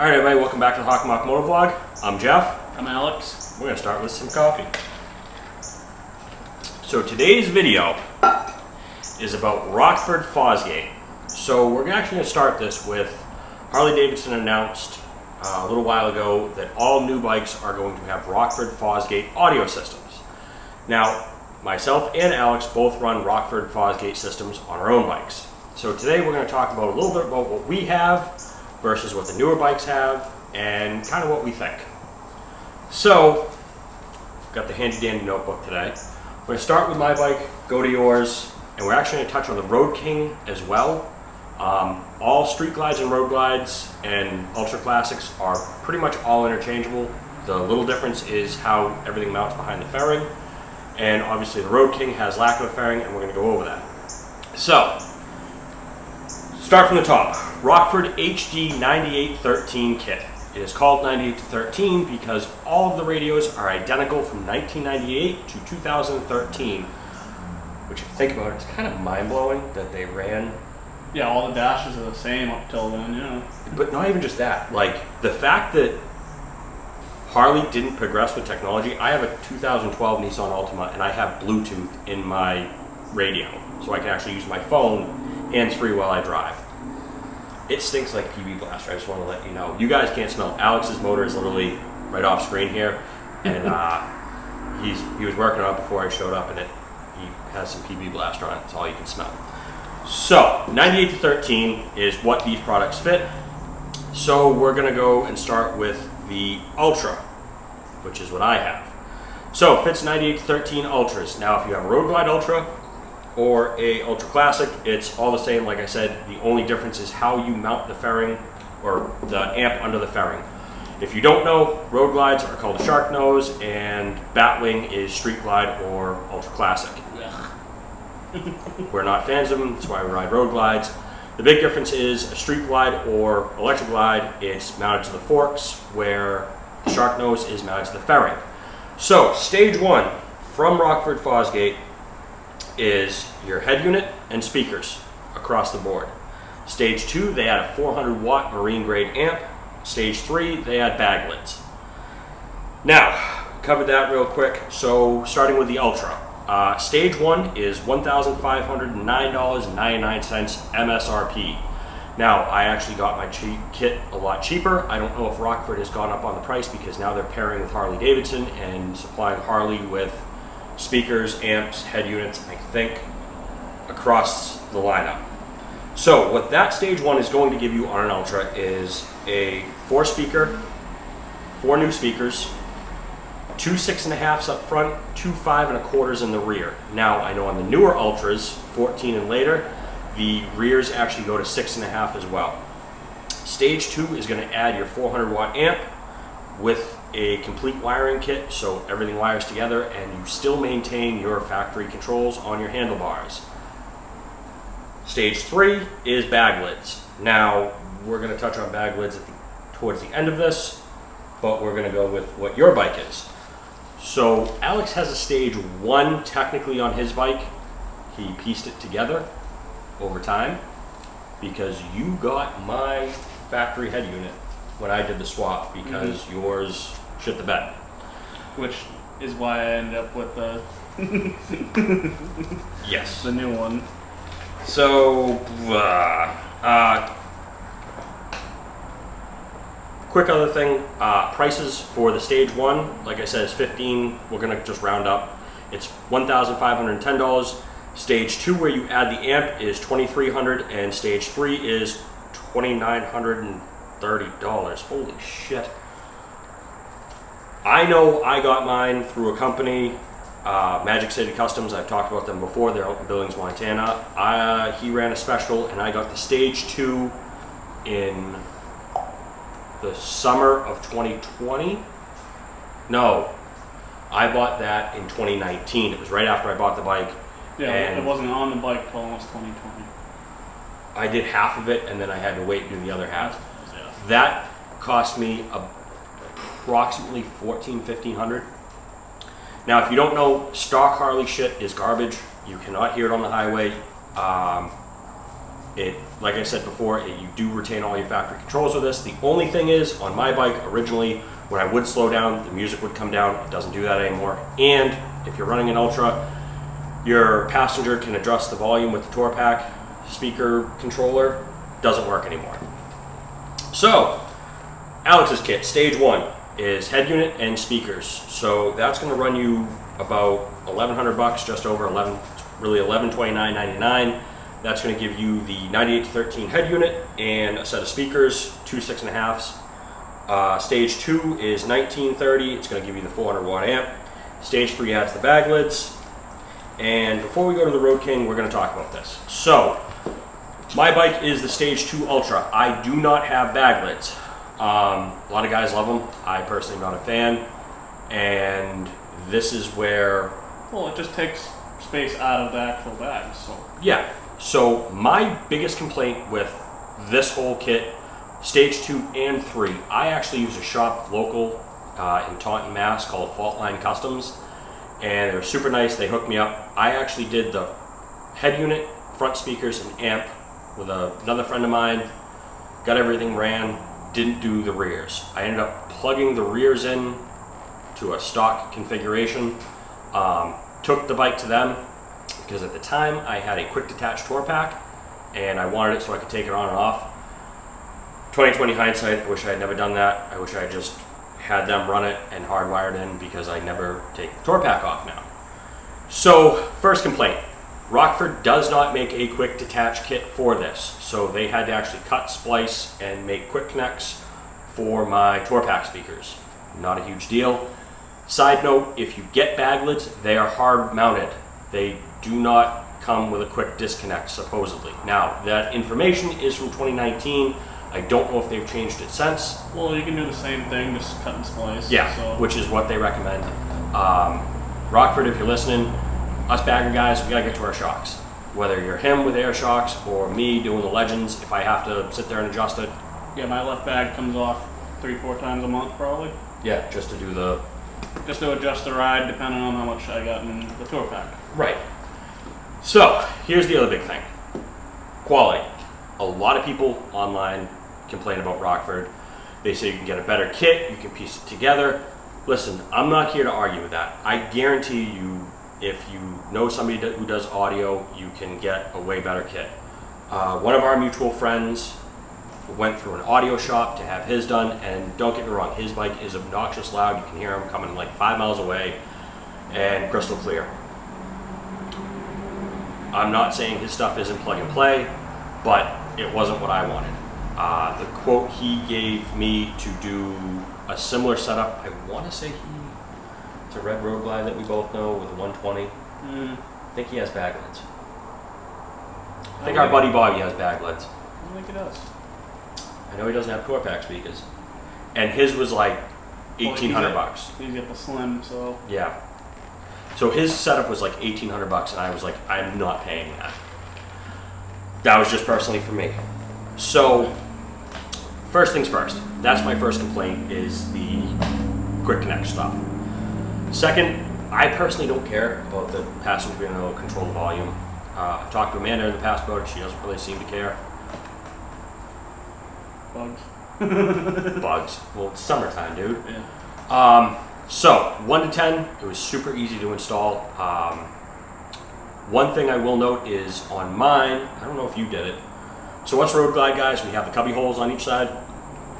Alright everybody, welcome back to the Hawk Mock Motor Vlog. I'm Jeff. I'm Alex. We're going to start with some coffee. So today's video is about Rockford Fosgate. So we're actually going to start this with Harley-Davidson announced a little while ago that all new bikes are going to have Rockford Fosgate audio systems. Now, myself and Alex both run Rockford Fosgate systems on our own bikes. So today we're going to talk about a little bit about what we have versus what the newer bikes have and kind of what we think. So, got the handy dandy notebook today. We're going to start with my bike, go to yours, and we're actually going to touch on the Road King as well. All street glides and road glides and ultra classics are pretty much all interchangeable. The little difference is how everything mounts behind the fairing, and obviously the Road King has lack of a fairing, and we're going to go over that. So, start from the top. Rockford HD 9813 kit. It is called 98-13 because all of the radios are identical from 1998 to 2013. Which, if you think about it, it's kind of mind-blowing that they ran. Yeah, all the dashes are the same up till then, yeah. But not even just that. Like, the fact that Harley didn't progress with technology. I have a 2012 Nissan Altima and I have Bluetooth in my radio. So I can actually use my phone hands-free while I drive. It stinks like PB Blaster, I just want to let you know. You guys can't smell. Alex's motor is literally right off screen here, and he was working on it before I showed up, and he has some PB Blaster on it. That's all you can smell. So, 98-13 is what these products fit. So we're going to go and start with the Ultra, which is what I have. So, it fits 98-13 Ultras. Now, if you have a Road Glide Ultra, or a Ultra Classic, it's all the same. Like I said, the only difference is how you mount the fairing or the amp under the fairing. If you don't know, road glides are called a shark nose, and Batwing is street glide or Ultra Classic. We're not fans of them, that's why we ride road glides. The big difference is a street glide or electric glide, it's mounted to the forks, where shark nose is mounted to the fairing. So, stage one from Rockford Fosgate is your head unit and speakers across the board. Stage 2, they add a 400 watt marine grade amp. Stage 3, they add Baglets. Now, covered that real quick. So starting with the Ultra. Stage 1 is $1,509.99 MSRP. Now, I actually got my kit a lot cheaper. I don't know if Rockford has gone up on the price because now they're pairing with Harley-Davidson and supplying Harley with speakers, amps, head units, I think, across the lineup. So what that stage 1 is going to give you on an Ultra is a 4 new speakers, 2 6.5s up front, 2 5 1/4s in the rear. Now I know on the newer Ultras, 14 and later, the rears actually go to 6.5 as well. Stage 2 is going to add your 400 watt amp with a complete wiring kit, so everything wires together and you still maintain your factory controls on your handlebars. Stage 3 is Baglets. Now, we're going to touch on Baglets towards the end of this, but we're going to go with what your bike is. So, Alex has a stage 1 technically on his bike. He pieced it together over time because you got my factory head unit when I did the swap because yours shit the bed. Which is why I ended up with the yes, the new one. So, quick other thing, prices for the stage 1, like I said, is $15. We're gonna just round up. It's $1,510. Stage 2, where you add the amp, is $2,300, and stage 3 is $2,930. Holy shit. I know I got mine through a company, Magic City Customs. I've talked about them before. They're out in Billings, Montana. He ran a special, and I got the stage 2 in the summer of 2020. No, I bought that in 2019. It was right after I bought the bike. Yeah, and it wasn't on the bike till almost 2020. I did half of it, and then I had to wait and do the other half. Yeah. That cost me approximately $1,400-1,500. Now, if you don't know, stock Harley shit is garbage. You cannot hear it on the highway. Like I said before, you do retain all your factory controls with this. The only thing is, on my bike originally, when I would slow down, the music would come down. It doesn't do that anymore. And if you're running an Ultra, your passenger can adjust the volume with the Tour Pack speaker controller. Doesn't work anymore. So, Alex's kit, stage 1, is head unit and speakers. So that's going to run you about $1,100, just over 11, really $1129.99. That's going to give you the 98-13 head unit and a set of speakers, 2 6.5s. Stage 2 is 1930. It's going to give you the 400 watt amp. Stage 3 adds the Baglets. And before we go to the Road King, we're going to talk about this. So, my bike is the Stage 2 Ultra. I do not have Baglets. A lot of guys love them. I personally am not a fan. And this is where... Well, it just takes space out of the actual bag, so... Yeah. So my biggest complaint with this whole kit, Stage 2 and 3, I actually use a shop local in Taunton, Mass called Faultline Customs, and they were super nice. They hooked me up. I actually did the head unit, front speakers, and amp with another friend of mine, got everything ran, didn't do the rears. I ended up plugging the rears in to a stock configuration, took the bike to them, because at the time I had a quick detach Tour Pack and I wanted it so I could take it on and off. 2020 hindsight, I wish I had never done that. I wish I had just had them run it and hardwired in, because I never take the Tour Pack off now. So, first complaint. Rockford does not make a quick detach kit for this. So they had to actually cut, splice, and make quick connects for my Tour Pack speakers. Not a huge deal. Side note, if you get Baglets, they are hard mounted. They do not come with a quick disconnect, supposedly. Now, that information is from 2019. I don't know if they've changed it since. Well, you can do the same thing, just cut and splice. Yeah, so. Which is what they recommend. Rockford, if you're listening, us bagger guys, we gotta get to our shocks. Whether you're him with air shocks or me doing the Legends, if I have to sit there and adjust it. Yeah, my left bag comes off 3-4 times a month, probably. Yeah, just to do the... Just to adjust the ride, depending on how much I got in the Tour Pack. Right. So, here's the other big thing. Quality. A lot of people online complain about Rockford. They say you can get a better kit, you can piece it together. Listen, I'm not here to argue with that. I guarantee you, if you know somebody who does audio, you can get a way better kit. One of our mutual friends went through an audio shop to have his done, and don't get me wrong, his bike is obnoxious loud. You can hear him coming like 5 miles away and crystal clear. I'm not saying his stuff isn't plug and play, but it wasn't what I wanted. The quote he gave me to do a similar setup, I want to say it's a red road glide that we both know with a 120. I think he has Baglets. I think our buddy Bobby has Baglets. I don't think he does. I know he doesn't have Tour Pack speakers. And his was like $1,800. He's got the slim, so... Yeah. So his setup was like $1,800, and I was like, I'm not paying that. That was just personally for me. So, first things first. That's my first complaint, is the quick connect stuff. Second, I personally don't care about the passenger being able to control the volume. I've talked to Amanda in the past about it. She doesn't really seem to care. Bugs. Bugs. Well, it's summertime, dude. Yeah. So, 1 to 10, it was super easy to install. One thing I will note is on mine, I don't know if you did it. So us road glide guys, we have the cubby holes on each side.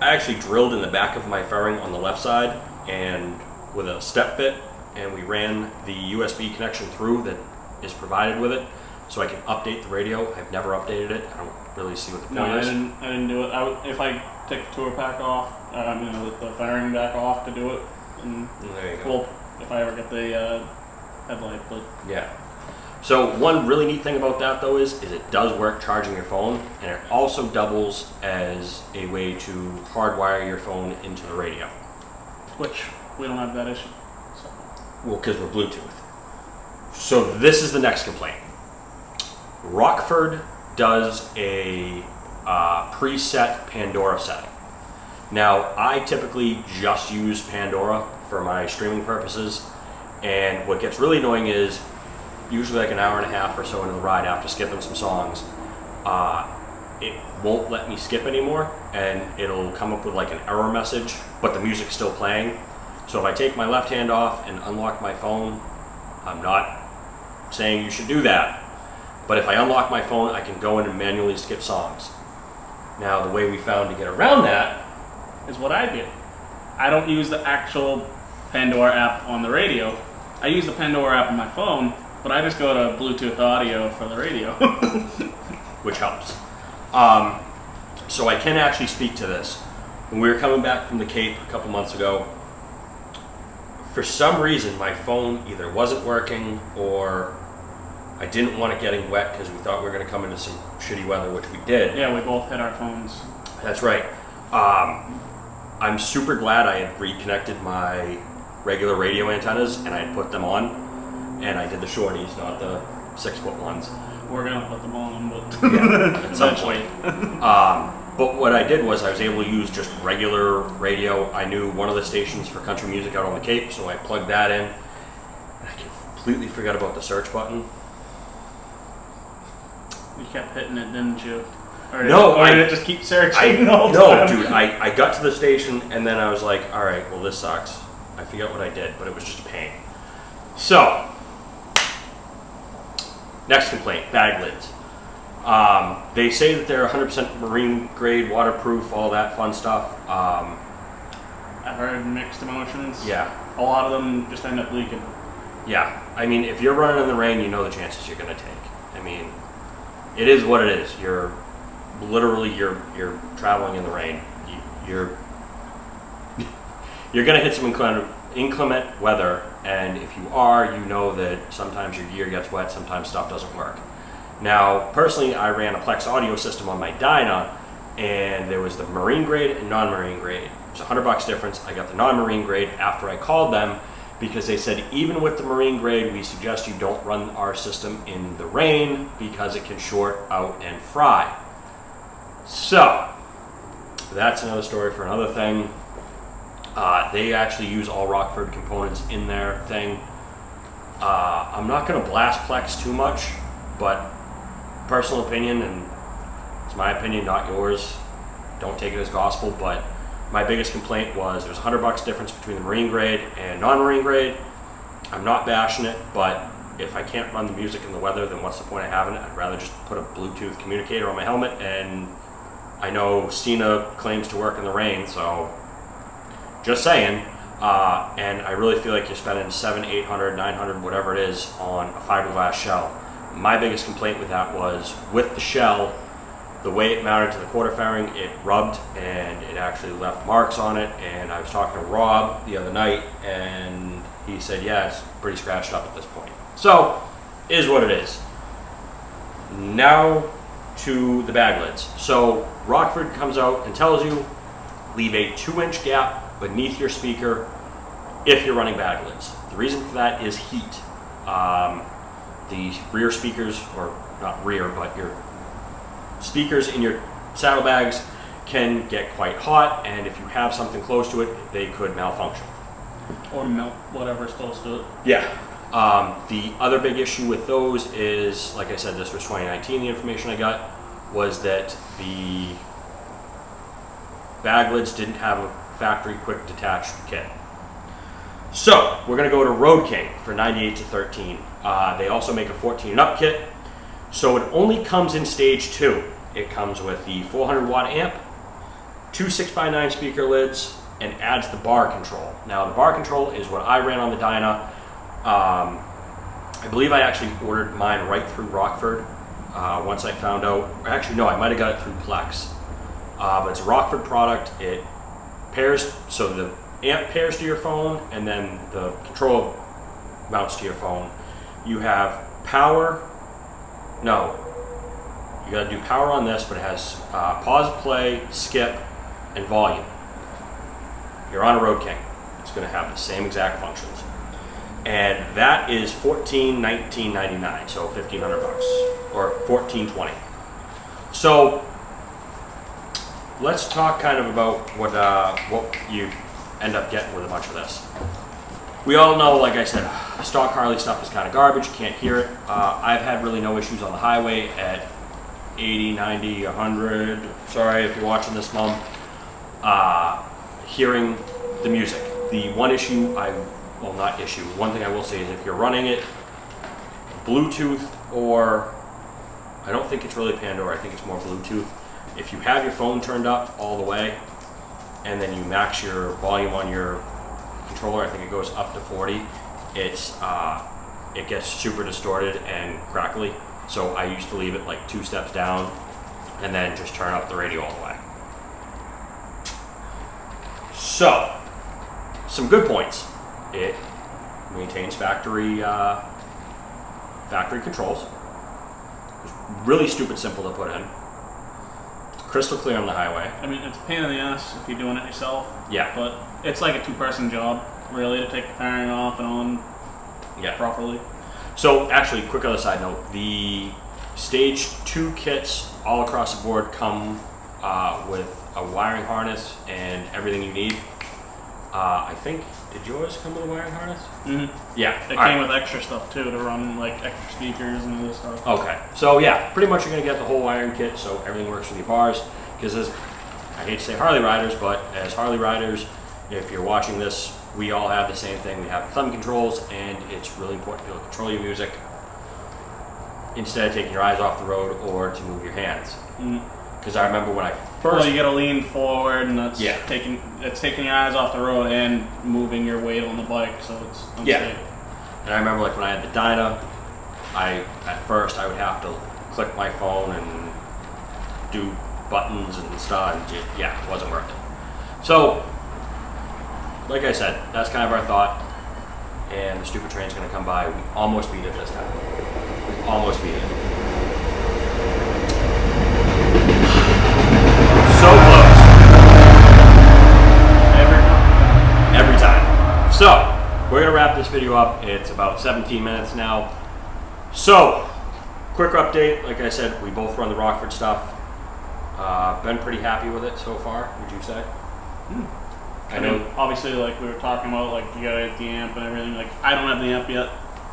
I actually drilled in the back of my fairing on the left side and with a step bit, and we ran the USB connection through that is provided with it, so I can update the radio. I've never updated it. I don't really see what the point is. I didn't do it. If I take the Tour Pack off, the fairing back off to do it, and there you go. well, if I ever get the headlight, but yeah. So one really neat thing about that though is it does work charging your phone, and it also doubles as a way to hardwire your phone into the radio. Which we don't have that issue. So. Well, because we're Bluetooth. So this is the next complaint. Rockford does a preset Pandora setting. Now, I typically just use Pandora for my streaming purposes, and what gets really annoying is usually like an hour and a half or so into the ride after skipping some songs, it won't let me skip anymore, and it'll come up with like an error message, but the music's still playing. So if I take my left hand off and unlock my phone, I'm not saying you should do that, but if I unlock my phone, I can go in and manually skip songs. Now, the way we found to get around that is what I did. I don't use the actual Pandora app on the radio. I use the Pandora app on my phone, but I just go to Bluetooth audio for the radio. which helps. So I can actually speak to this. When we were coming back from the Cape a couple months ago, for some reason my phone either wasn't working or I didn't want it getting wet because we thought we were going to come into some shitty weather, which we did. Yeah, we both hit our phones. That's right. I'm super glad I had reconnected my regular radio antennas and I had put them on, and I did the shorties, not the 6-foot ones. We're gonna put them on, but yeah, at some point. But what I did was I was able to use just regular radio. I knew one of the stations for country music out on the Cape, so I plugged that in. And I completely forgot about the search button. You kept hitting it, didn't you? Or did it just keep searching the whole No, time? dude, I got to the station and then I was like, all right, well, this sucks. I forget what I did, but it was just a pain. So, next complaint, Baglets. They say that they're 100% marine grade, waterproof, all that fun stuff. I've heard mixed emotions. Yeah. A lot of them just end up leaking. Yeah. I mean, if you're running in the rain, you know the chances you're going to take. I mean, it is what it is. You're traveling in the rain. You're going to hit some inclement weather, and if you are, you know that sometimes your gear gets wet, sometimes stuff doesn't work. Now, personally, I ran a Plex audio system on my Dyna, and there was the marine grade and non-marine grade. It was $100 difference. I got the non-marine grade after I called them because they said even with the marine grade, we suggest you don't run our system in the rain because it can short out and fry. So, that's another story for another thing. They actually use all Rockford components in their thing. I'm not going to blast Plex too much, but personal opinion, and it's my opinion, not yours. Don't take it as gospel, but my biggest complaint was there's $100 difference between the marine grade and non-marine grade. I'm not bashing it, but if I can't run the music in the weather, then what's the point of having it? I'd rather just put a Bluetooth communicator on my helmet, and I know Stina claims to work in the rain, so just saying. And I really feel like you're spending $700, $800, $900, whatever it is, on a fiberglass shell. My biggest complaint with that was with the shell, the way it mounted to the quarter fairing, it rubbed and it actually left marks on it. And I was talking to Rob the other night, and he said, yeah, it's pretty scratched up at this point. So, is what it is. Now to the Baglets. So, Rockford comes out and tells you, leave a 2-inch gap beneath your speaker if you're running Baglets. The reason for that is heat. The rear speakers, or not rear, but your speakers in your saddlebags can get quite hot, and if you have something close to it, they could malfunction. Or melt whatever's close to it. Yeah. The other big issue with those is, like I said, this was 2019, the information I got, was that the Baglets didn't have a factory quick detach kit. So, we're going to go to Road King for 98 to 13. They also make a 14 and up kit. So it only comes in stage 2. It comes with the 400 watt amp, 2 6x9 speaker lids, and adds the bar control. Now the bar control is what I ran on the Dyna. I believe I actually ordered mine right through Rockford once I found out. Actually, no, I might have got it through Plex. But it's a Rockford product. It pairs, so the amp pairs to your phone, and then the control mounts to your phone. You have power. No, you got to do power on this, but it has pause, play, skip, and volume. You're on a Road King. It's going to have the same exact functions, and that is $14,19.99, so $1,500 or $1,420. So let's talk kind of about what you end up getting with a bunch of this. We all know, like I said, stock Harley stuff is kind of garbage. You can't hear it. I've had really no issues on the highway at 80, 90, 100. Sorry if you're watching this, Mom. Hearing the music. The one issue one thing I will say is if you're running it Bluetooth, or I don't think it's really Pandora, I think it's more Bluetooth. If you have your phone turned up all the way and then you max your volume on your controller, I think it goes up to 40, it gets super distorted and crackly. So I used to leave it like 2 steps down and then just turn up the radio all the way. So, some good points. It maintains factory controls. It's really stupid simple to put in. It's crystal clear on the highway. I mean, it's a pain in the ass if you're doing it yourself. Yeah. But it's like a 2-person job, really, to take the fairing off and on properly. So, actually, quick other side note, the Stage 2 kits all across the board come with a wiring harness and everything you need. I think, did yours come with a wiring harness? Mm-hmm. Yeah. It came with extra stuff too, to run like extra speakers and other stuff. Okay. So yeah, pretty much you're going to get the whole wiring kit, so everything works with your bars. Because I hate to say Harley riders, but as Harley riders, if you're watching this, we all have the same thing. We have thumb controls, and it's really important to be able to control your music instead of taking your eyes off the road or to move your hands. Because I remember when I first... Well, you got to lean forward, and that's taking your eyes off the road and moving your weight on the bike, so it's unsafe. Yeah. And I remember like when I had the Dyna, at first I would have to click my phone and do buttons and stuff, and it wasn't worth it. So, like I said, that's kind of our thought, and the stupid train's going to come by. We almost beat it this time. We almost beat it. So close. Every time. So, we're going to wrap this video up. It's about 17 minutes now. So, quick update. Like I said, we both run the Rockford stuff. Been pretty happy with it so far, would you say? I mean, obviously, like we were talking about, like you gotta get the amp and everything. Like, I don't have the amp yet.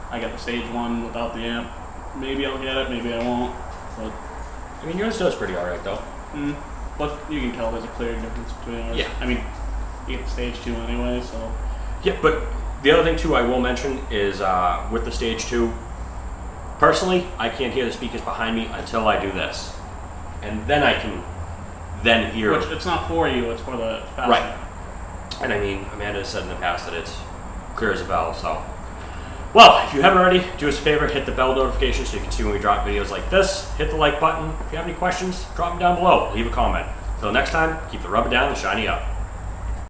I got the Stage 1 without the amp. Maybe I'll get it, maybe I won't. But I mean, yours does pretty alright though. But you can tell there's a clear difference between ours. Yeah. I mean, you get the Stage 2 anyway, so. Yeah, but the other thing too I will mention is with the Stage 2, personally, I can't hear the speakers behind me until I do this. And then I can then hear... Which, it's not for you, it's for the passenger. Right. And I mean, Amanda has said in the past that it's clear as a bell, so... Well, if you haven't already, do us a favor, hit the bell notification so you can see when we drop videos like this. Hit the like button. If you have any questions, drop them down below. Leave a comment. Until next time, keep the rubber down and shiny up.